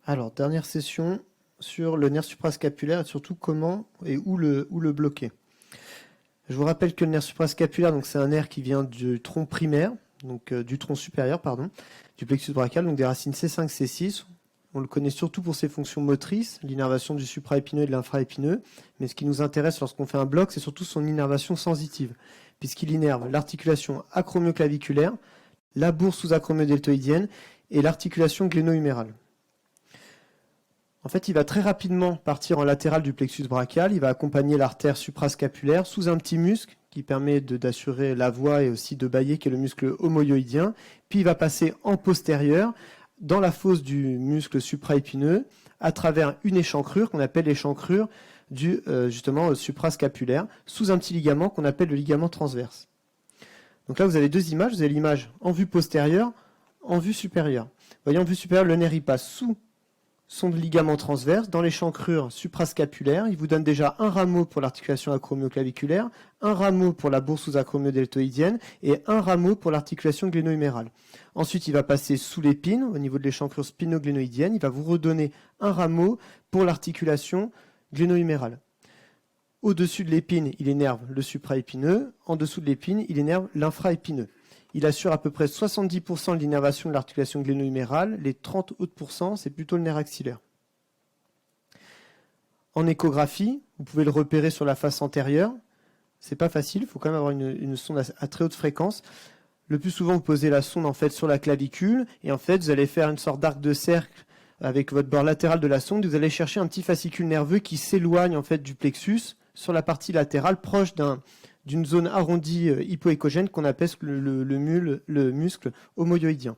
Alors, dernière session sur le nerf suprascapulaire et surtout comment et où le bloquer. Je vous rappelle que le nerf suprascapulaire, donc c'est un nerf qui vient du tronc primaire, donc du tronc supérieur, pardon, du plexus brachial, donc des racines C5, C6. On le connaît surtout pour ses fonctions motrices, l'innervation du supraépineux et de l'infraépineux. Mais ce qui nous intéresse lorsqu'on fait un bloc, c'est surtout son innervation sensitive, puisqu'il innerve l'articulation acromioclaviculaire, la bourse sous-acromiodeltoïdienne et l'articulation gléno-humérale. En fait, il va très rapidement partir en latéral du plexus brachial. Il va accompagner l'artère suprascapulaire sous un petit muscle qui permet d'assurer la voie et aussi de bâiller, qui est le muscle homoyoïdien. Puis il va passer en postérieur dans la fosse du muscle supraépineux à travers une échancrure qu'on appelle l'échancrure du justement suprascapulaire sous un petit ligament qu'on appelle le ligament transverse. Donc là, vous avez deux images. Vous avez l'image en vue postérieure, en vue supérieure. Vous voyez, en vue supérieure, le nerf il passe sous son ligament transverse dans l'échancrure suprascapulaire. Il vous donne déjà un rameau pour l'articulation acromioclaviculaire, un rameau pour la bourse sous-acromiodeltoïdienne et un rameau pour l'articulation gléno-humérale. Ensuite, il va passer sous l'épine, au niveau de l'échancrure spinoglénoïdienne. Il va vous redonner un rameau pour l'articulation gléno-humérale. Au-dessus de l'épine, il énerve le supraépineux. En dessous de l'épine, il énerve l'infraépineux. Il assure à peu près 70% de l'innervation de l'articulation gléno-humérale. Les 30 autres pourcents, c'est plutôt le nerf axillaire. En échographie, vous pouvez le repérer sur la face antérieure. C'est pas facile, il faut quand même avoir une sonde à très haute fréquence. Le plus souvent, vous posez la sonde en fait sur la clavicule et en fait, vous allez faire une sorte d'arc de cercle avec votre bord latéral de la sonde. Vous allez chercher un petit fascicule nerveux qui s'éloigne en fait du plexus sur la partie latérale, proche d'une zone arrondie hypoéchogène qu'on appelle le muscle homoyoïdien.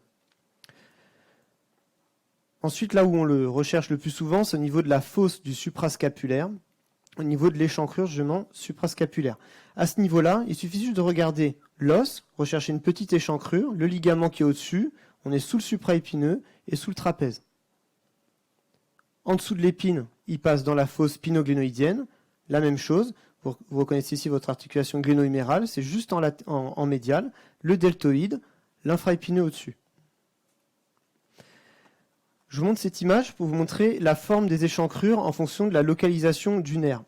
Ensuite, là où on le recherche le plus souvent, c'est au niveau de la fosse du suprascapulaire, au niveau de l'échancrure justement suprascapulaire. À ce niveau-là, il suffit juste de regarder l'os, rechercher une petite échancrure, le ligament qui est au-dessus, on est sous le supraépineux et sous le trapèze. En dessous de l'épine, il passe dans la fosse spinoglénoïdienne, la même chose. Vous reconnaissez ici votre articulation gléno-humérale, c'est juste en médial, le deltoïde, l'infraépineux au-dessus. Je vous montre cette image pour vous montrer la forme des échancrures en fonction de la localisation du nerf.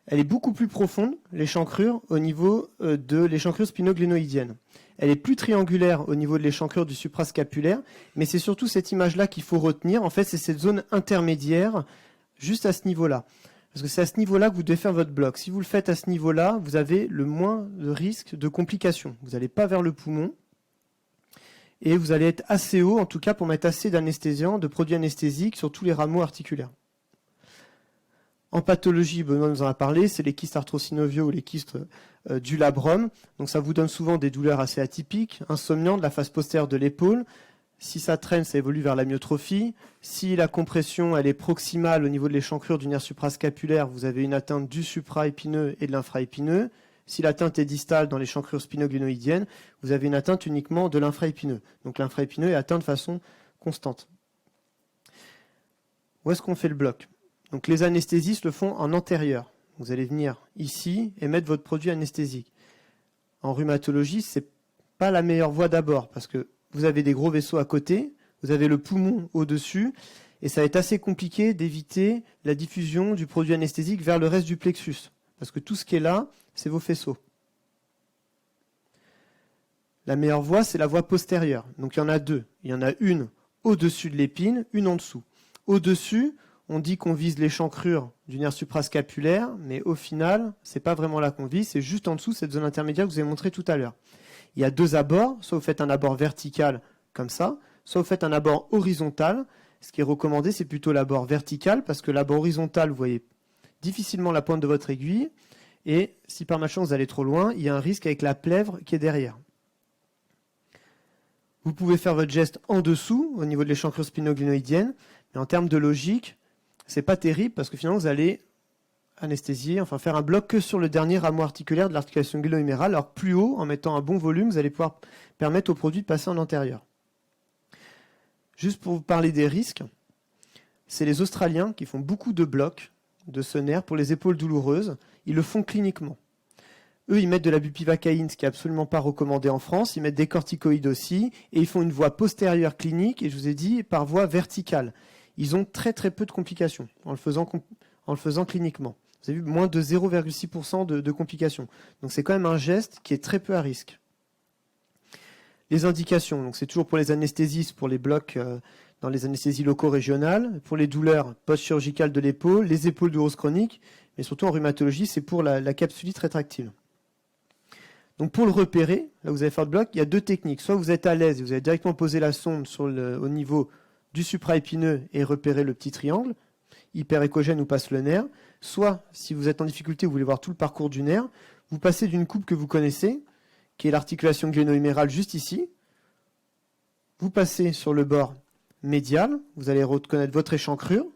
Elle est beaucoup plus profonde, l'échancrure, au niveau de l'échancrure spinoglénoïdienne. Elle est plus triangulaire au niveau de l'échancrure du suprascapulaire, mais c'est surtout cette image-là qu'il faut retenir. En fait, c'est cette zone intermédiaire, juste à ce niveau-là. Parce que c'est à ce niveau-là que vous devez faire votre bloc. Si vous le faites à ce niveau-là, vous avez le moins de risque de complications. Vous n'allez pas vers le poumon. Et vous allez être assez haut, en tout cas pour mettre assez d'anesthésiants, de produits anesthésiques sur tous les rameaux articulaires. En pathologie, Benoît nous en a parlé, c'est les kystes arthrosynoviaux ou les kystes du labrum. Donc ça vous donne souvent des douleurs assez atypiques, insomniantes de la face postérieure de l'épaule. Si ça traîne, ça évolue vers la myotrophie. Si la compression elle est proximale au niveau de l'échancrure du nerf suprascapulaire, vous avez une atteinte du supraépineux et de l'infraépineux. Si l'atteinte est distale dans l'échancrure spinoglénoïdienne, vous avez une atteinte uniquement de l'infraépineux. Donc l'infraépineux est atteint de façon constante. Où est-ce qu'on fait le bloc? Donc les anesthésistes le font en antérieur. Vous allez venir ici et mettre votre produit anesthésique. En rhumatologie, c'est pas la meilleure voie d'abord parce que vous avez des gros vaisseaux à côté, vous avez le poumon au-dessus, et ça va être assez compliqué d'éviter la diffusion du produit anesthésique vers le reste du plexus. Parce que tout ce qui est là, c'est vos faisceaux. La meilleure voie, c'est la voie postérieure. Donc il y en a deux. Il y en a une au-dessus de l'épine, une en dessous. Au-dessus, on dit qu'on vise l'échancrure du nerf suprascapulaire, mais au final, c'est pas vraiment là qu'on vise, c'est juste en dessous, cette zone intermédiaire que je vous ai montré tout à l'heure. Il y a deux abords, soit vous faites un abord vertical comme ça, soit vous faites un abord horizontal. Ce qui est recommandé, c'est plutôt l'abord vertical, parce que l'abord horizontal, vous voyez difficilement la pointe de votre aiguille, et si par malchance vous allez trop loin, il y a un risque avec la plèvre qui est derrière. Vous pouvez faire votre geste en dessous, au niveau de l'échancrure spinoglénoïdienne, mais en termes de logique, c'est pas terrible, parce que finalement vous allez anesthésier, enfin faire un bloc que sur le dernier rameau articulaire de l'articulation gléno-humérale, alors plus haut, en mettant un bon volume, vous allez pouvoir permettre au produit de passer en antérieur. Juste pour vous parler des risques, c'est les Australiens qui font beaucoup de blocs de ce nerf pour les épaules douloureuses. Ils le font cliniquement. Eux, ils mettent de la bupivacaïne, ce qui n'est absolument pas recommandé en France. Ils mettent des corticoïdes aussi, et ils font une voie postérieure clinique, et je vous ai dit, par voie verticale. ils ont très très peu de complications en le faisant cliniquement. Vous avez vu, moins de 0,6% de complications. Donc c'est quand même un geste qui est très peu à risque. Les indications, donc c'est toujours pour les anesthésistes, pour les blocs dans les anesthésies locaux régionales, pour les douleurs post-chirurgicales de l'épaule, les épaules d'urose chronique, mais surtout en rhumatologie, c'est pour la capsulite rétractile. Donc pour le repérer, là où vous allez faire le bloc, il y a deux techniques. Soit vous êtes à l'aise et vous allez directement poser la sonde au niveau du supraépineux et repérer le petit triangle, hyper-échogène où passe le nerf. Soit, si vous êtes en difficulté, vous voulez voir tout le parcours du nerf, vous passez d'une coupe que vous connaissez, qui est l'articulation gléno-humérale juste ici. Vous passez sur le bord médial, vous allez reconnaître votre échancrure.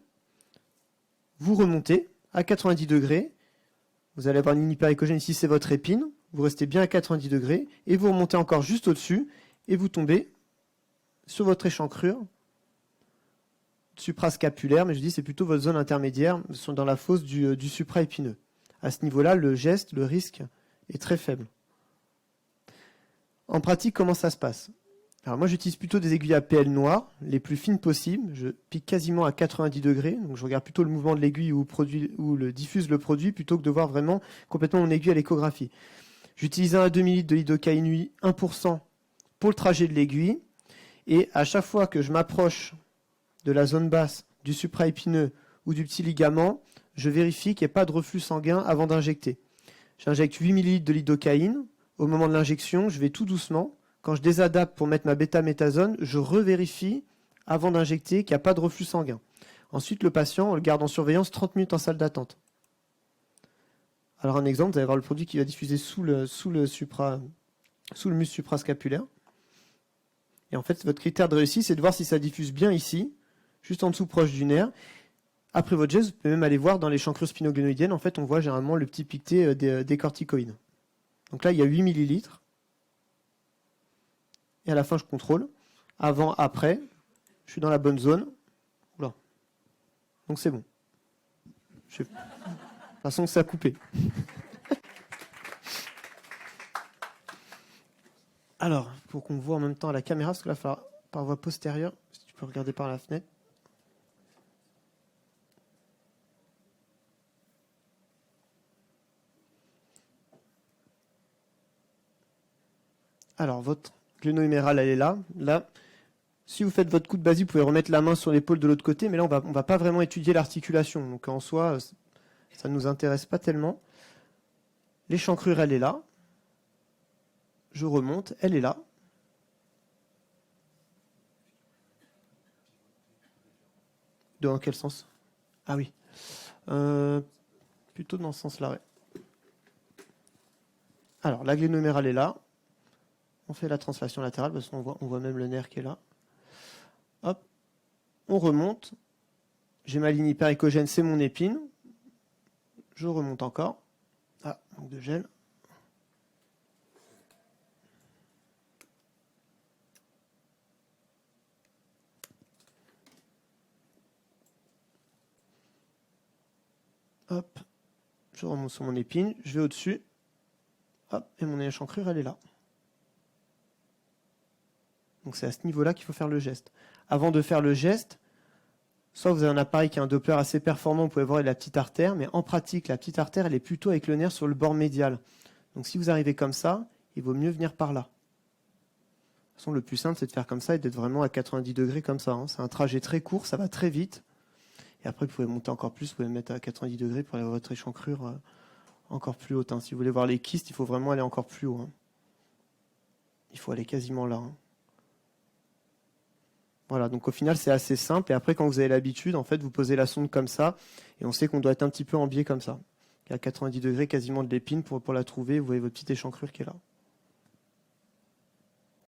Vous remontez à 90 degrés. Vous allez avoir une ligne hyper-échogène ici, c'est votre épine. Vous restez bien à 90 degrés et vous remontez encore juste au-dessus et vous tombez sur votre échancrure suprascapulaire, mais je dis c'est plutôt votre zone intermédiaire dans la fosse du supraépineux. À ce niveau-là, le geste, le risque est très faible. En pratique, comment ça se passe? Alors moi, j'utilise plutôt des aiguilles à PL noires, les plus fines possibles. Je pique quasiment à 90 degrés, donc je regarde plutôt le mouvement de l'aiguille où le diffuse le produit, plutôt que de voir vraiment complètement mon aiguille à l'échographie. J'utilise 1 à 2 ml de lidocaïne UI, 1% pour le trajet de l'aiguille, et à chaque fois que je m'approche de la zone basse, du supraépineux ou du petit ligament, je vérifie qu'il n'y ait pas de reflux sanguin avant d'injecter. J'injecte 8 ml de lidocaïne. Au moment de l'injection, je vais tout doucement. Quand je désadapte pour mettre ma bêta-méthasone, je revérifie avant d'injecter qu'il n'y a pas de reflux sanguin. Ensuite, le patient, on le garde en surveillance 30 minutes en salle d'attente. Alors un exemple, vous allez voir le produit qui va diffuser sous le muscle suprascapulaire. Et en fait, votre critère de réussite, c'est de voir si ça diffuse bien ici, juste en dessous proche du nerf. Après votre geste, vous pouvez même aller voir dans les l'échancrure spinoglénoïdienne. En fait, on voit généralement le petit piqueté des corticoïdes. Donc là, il y a 8 ml. Et à la fin, je contrôle. Avant, après, je suis dans la bonne zone. Oula. Donc c'est bon. De toute façon, ça a coupé. Alors, pour qu'on voit en même temps à la caméra, parce que là, il va falloir par voie postérieure, si tu peux regarder par la fenêtre. Alors, votre gléno-humérale, elle est là. Là, si vous faites votre coup de basique, vous pouvez remettre la main sur l'épaule de l'autre côté, mais là, on va pas vraiment étudier l'articulation. Donc, en soi, ça ne nous intéresse pas tellement. L'échancrure, elle est là. Je remonte, elle est là. Dans quel sens? Ah oui. Plutôt dans ce sens-là, ouais. Alors, la gléno-humérale est là. On fait la translation latérale parce qu'on voit même le nerf qui est là. Hop. On remonte. J'ai ma ligne hyper-échogène, c'est mon épine. Je remonte encore. Ah, manque de gel. Hop. Je remonte sur mon épine. Je vais au-dessus. Hop. Et mon échancrure, elle est là. Donc c'est à ce niveau-là qu'il faut faire le geste. Avant de faire le geste, soit vous avez un appareil qui a un Doppler assez performant, vous pouvez voir la petite artère, mais en pratique, la petite artère, elle est plutôt avec le nerf sur le bord médial. Donc si vous arrivez comme ça, il vaut mieux venir par là. De toute façon, le plus simple, c'est de faire comme ça et d'être vraiment à 90 degrés comme ça. C'est un trajet très court, ça va très vite. Et après, vous pouvez monter encore plus, vous pouvez mettre à 90 degrés pour aller voir votre échancrure encore plus haute. Si vous voulez voir les kystes, il faut vraiment aller encore plus haut. Il faut aller quasiment là. Voilà, donc au final, c'est assez simple. Et après, quand vous avez l'habitude, en fait, vous posez la sonde comme ça. Et on sait qu'on doit être un petit peu en biais comme ça. À 90 degrés quasiment de l'épine pour la trouver. Vous voyez votre petite échancrure qui est là.